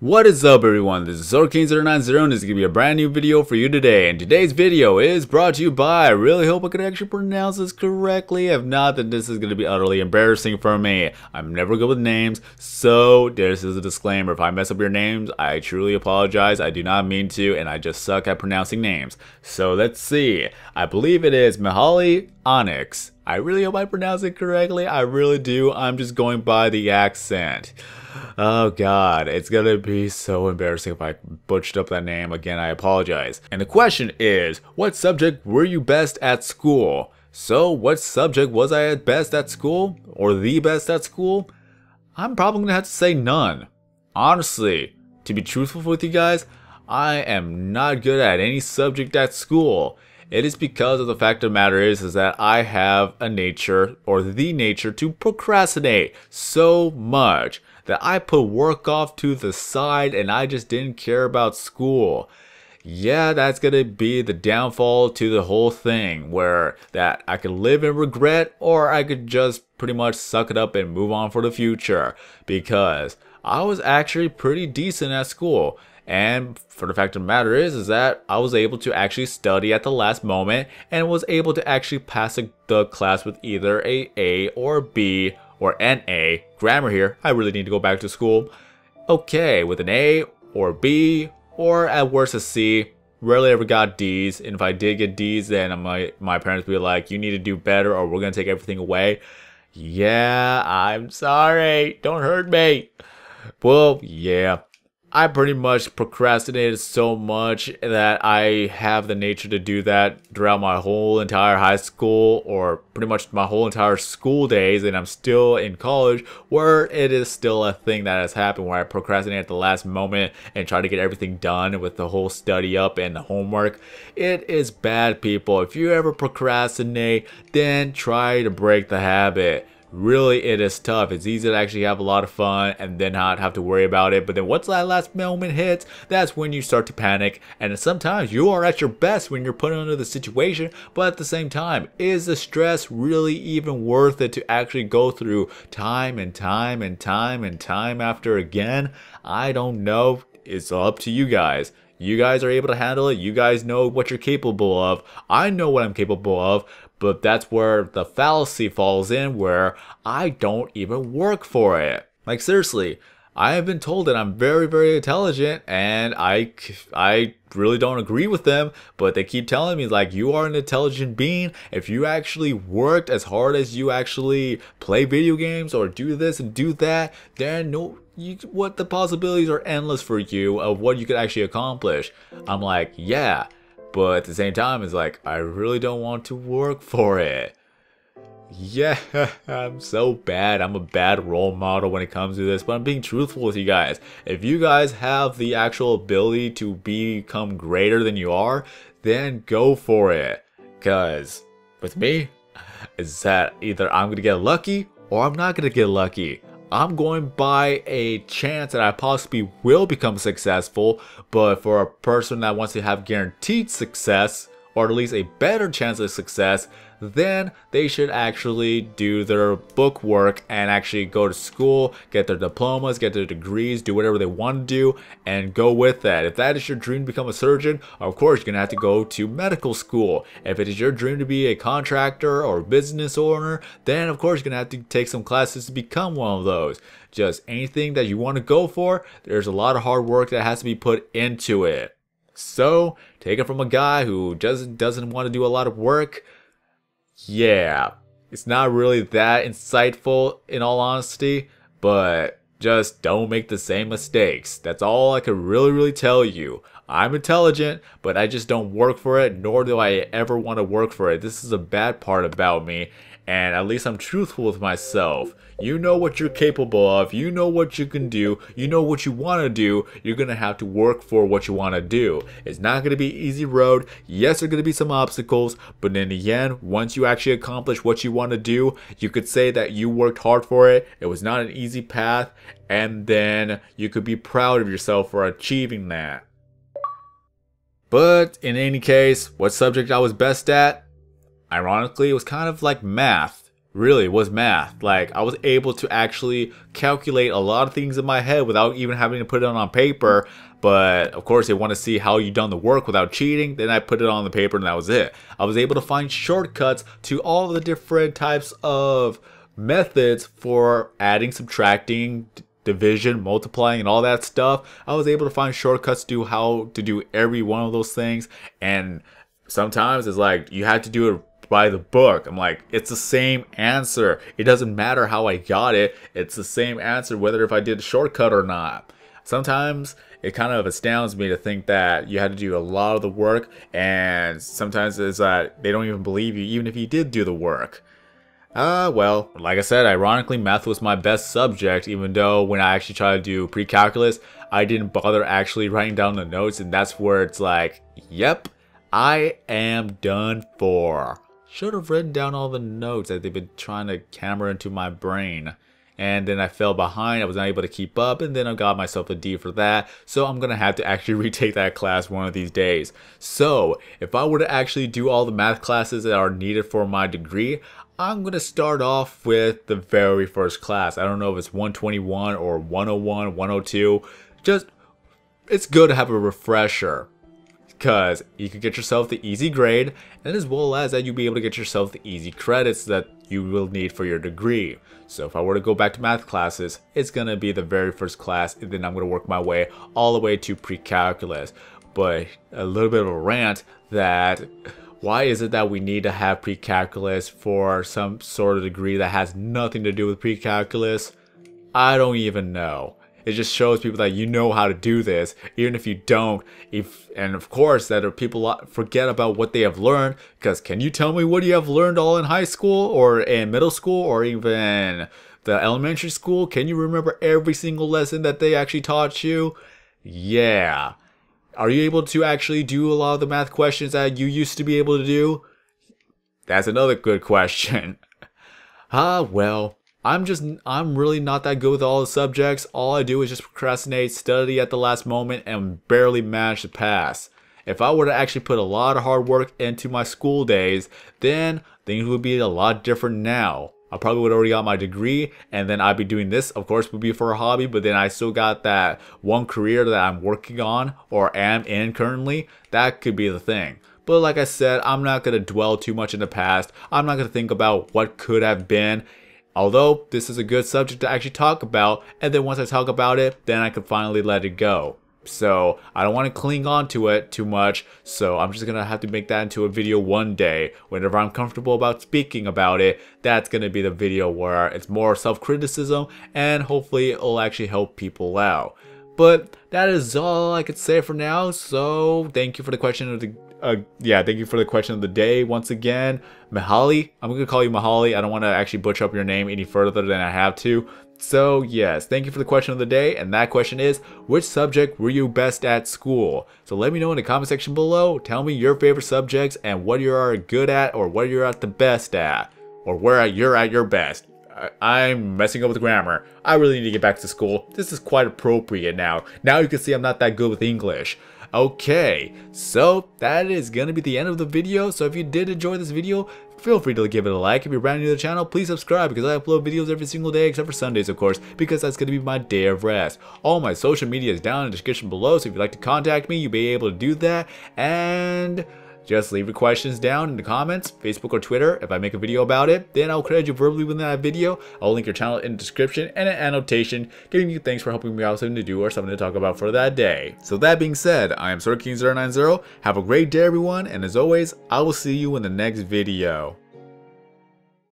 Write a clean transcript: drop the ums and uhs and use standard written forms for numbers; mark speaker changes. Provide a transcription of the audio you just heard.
Speaker 1: What is up everyone, this is King090 and this is going to be a brand new video for you today. And today's video is brought to you by, I really hope I can actually pronounce this correctly. If not, then this is going to be utterly embarrassing for me. I'm never good with names, so this is a disclaimer. If I mess up your names, I truly apologize. I do not mean to, and I just suck at pronouncing names. So let's see. I believe it is Mihaly Hanics. I really hope I pronounce it correctly. I really do. I'm just going by the accent. Oh god, it's gonna be so embarrassing if I butchered up that name again. I apologize. And the question is, what subject were you best at school? So what subject was I at best at school? Or the best at school? I'm probably gonna have to say none. Honestly, to be truthful with you guys, I am not good at any subject at school. It is because of the fact of the matter is that I have a nature, or the nature, to procrastinate so much that I put work off to the side and I just didn't care about school. Yeah, that's gonna be the downfall to the whole thing, where that I could live in regret or I could just pretty much suck it up and move on for the future, because I was actually pretty decent at school. And for the fact of the matter is that I was able to actually study at the last moment and was able to actually pass the class with either a A or B or an A. Grammar here, I really need to go back to school. Okay, with an A or B or at worst a C. Rarely ever got D's, and if I did get D's, then my parents would be like, you need to do better or we're gonna take everything away. Yeah, I'm sorry, don't hurt me. Well, yeah. I pretty much procrastinated so much that I have the nature to do that throughout my whole entire high school, or pretty much my whole entire school days, and I'm still in college where it is still a thing that has happened, where I procrastinate at the last moment and try to get everything done with the whole study up and the homework. It is bad, people. If you ever procrastinate, then try to break the habit. Really, it is tough. It's easy to actually have a lot of fun and then not have to worry about it. But then once that last moment hits, that's when you start to panic. And sometimes you are at your best when you're put under the situation. But at the same time, is the stress really even worth it to actually go through time and time and time and time after again? I don't know. It's up to you guys. You guys are able to handle it. You guys know what you're capable of. I know what I'm capable of. But that's where the fallacy falls in, where I don't even work for it. Like seriously, I have been told that I'm very, very intelligent, and I really don't agree with them, but they keep telling me, like, you are an intelligent being. If you actually worked as hard as you actually play video games or do this and do that, then what the possibilities are endless for you of what you could actually accomplish. I'm like, yeah. But at the same time, it's like, I really don't want to work for it. Yeah, I'm so bad. I'm a bad role model when it comes to this, but I'm being truthful with you guys. If you guys have the actual ability to become greater than you are, then go for it. Because with me, it's that either I'm going to get lucky or I'm not going to get lucky. I'm going by a chance that I possibly will become successful, but for a person that wants to have guaranteed success, or at least a better chance of success, then they should actually do their book work and actually go to school, get their diplomas, get their degrees, do whatever they want to do, and go with that. If that is your dream to become a surgeon, of course you're going to have to go to medical school. If it is your dream to be a contractor or business owner, then of course you're going to have to take some classes to become one of those. Just anything that you want to go for, there's a lot of hard work that has to be put into it. So, take it from a guy who doesn't want to do a lot of work. Yeah, it's not really that insightful in all honesty, but just don't make the same mistakes. That's all I could really tell you. I'm intelligent, but I just don't work for it, nor do I ever want to work for it. This is a bad part about me, and at least I'm truthful with myself. You know what you're capable of, you know what you can do, you know what you want to do, you're going to have to work for what you want to do. It's not going to be an easy road. Yes, there are going to be some obstacles, but in the end, once you actually accomplish what you want to do, you could say that you worked hard for it. It was not an easy path, and then you could be proud of yourself for achieving that. But in any case, what subject I was best at? Ironically, it was kind of like math. really was math. Like, I was able to actually calculate a lot of things in my head without even having to put it on paper. But of course, they want to see how you done the work without cheating. Then I put it on the paper and that was it. I was able to find shortcuts to all the different types of methods for adding, subtracting, division, multiplying, and all that stuff. I was able to find shortcuts to how to do every one of those things. And sometimes it's like you have to do it by the book. I'm like, it's the same answer. It doesn't matter how I got it. It's the same answer whether if I did a shortcut or not. Sometimes it kind of astounds me to think that you had to do a lot of the work, and sometimes it's that they don't even believe you even if you did do the work. Well, like I said, ironically, math was my best subject, even though when I actually tried to do pre-calculus, I didn't bother actually writing down the notes, and that's where it's like, yep, I am done for. Should have written down all the notes that they've been trying to camera into my brain. And then I fell behind, I was not able to keep up, and then I got myself a D for that. So I'm gonna have to actually retake that class one of these days. So if I were to actually do all the math classes that are needed for my degree, I'm gonna start off with the very first class. I don't know if it's 121 or 101, 102. Just, it's good to have a refresher, because you can get yourself the easy grade, and as well as that you'll be able to get yourself the easy credits that you will need for your degree. So if I were to go back to math classes, it's going to be the very first class, and then I'm going to work my way all the way to pre-calculus. But a little bit of a rant that why is it that we need to have pre-calculus for some sort of degree that has nothing to do with pre-calculus? I don't even know. It just shows people that you know how to do this, even if you don't. And of course, that people forget about what they have learned. Because can you tell me what you have learned all in high school, or in middle school, or even the elementary school? Can you remember every single lesson that they actually taught you? Yeah. Are you able to actually do a lot of the math questions that you used to be able to do? That's another good question. Well. I'm really not that good with all the subjects. All I do is just procrastinate, study at the last moment, and barely manage to pass. If I were to actually put a lot of hard work into my school days, then things would be a lot different now. I probably would have already got my degree, and then I'd be doing this, of course, would be for a hobby, but then I still got that one career that I'm working on, or am in currently. That could be the thing. But like I said, I'm not going to dwell too much in the past. I'm not going to think about what could have been. Although, this is a good subject to actually talk about, and then once I talk about it, then I can finally let it go. So, I don't want to cling on to it too much, so I'm just going to have to make that into a video one day. Whenever I'm comfortable about speaking about it, that's going to be the video where it's more self-criticism, and hopefully it'll actually help people out. But that is all I could say for now, so thank you for the question of the thank you for the question of the day once again. Mihaly, I'm going to call you Mihaly. I don't want to actually butcher up your name any further than I have to. So yes, thank you for the question of the day, and that question is, which subject were you best at school? So let me know in the comment section below. Tell me your favorite subjects and what you are good at, or what you're at the best at, or where you're at your best. I'm messing up with grammar. I really need to get back to school. This is quite appropriate now. Now you can see I'm not that good with English. Okay, so that is going to be the end of the video. So if you did enjoy this video, feel free to give it a like. If you're brand new to the channel, please subscribe, because I upload videos every single day except for Sundays, of course, because that's going to be my day of rest. All my social media is down in the description below, so if you'd like to contact me, you'll be able to do that. And just leave your questions down in the comments, Facebook or Twitter. If I make a video about it, then I'll credit you verbally within that video. I'll link your channel in the description and an annotation giving you thanks for helping me out, something to do or something to talk about for that day. So that being said, I am SorkinZero90. Have a great day, everyone, and as always, I will see you in the next video.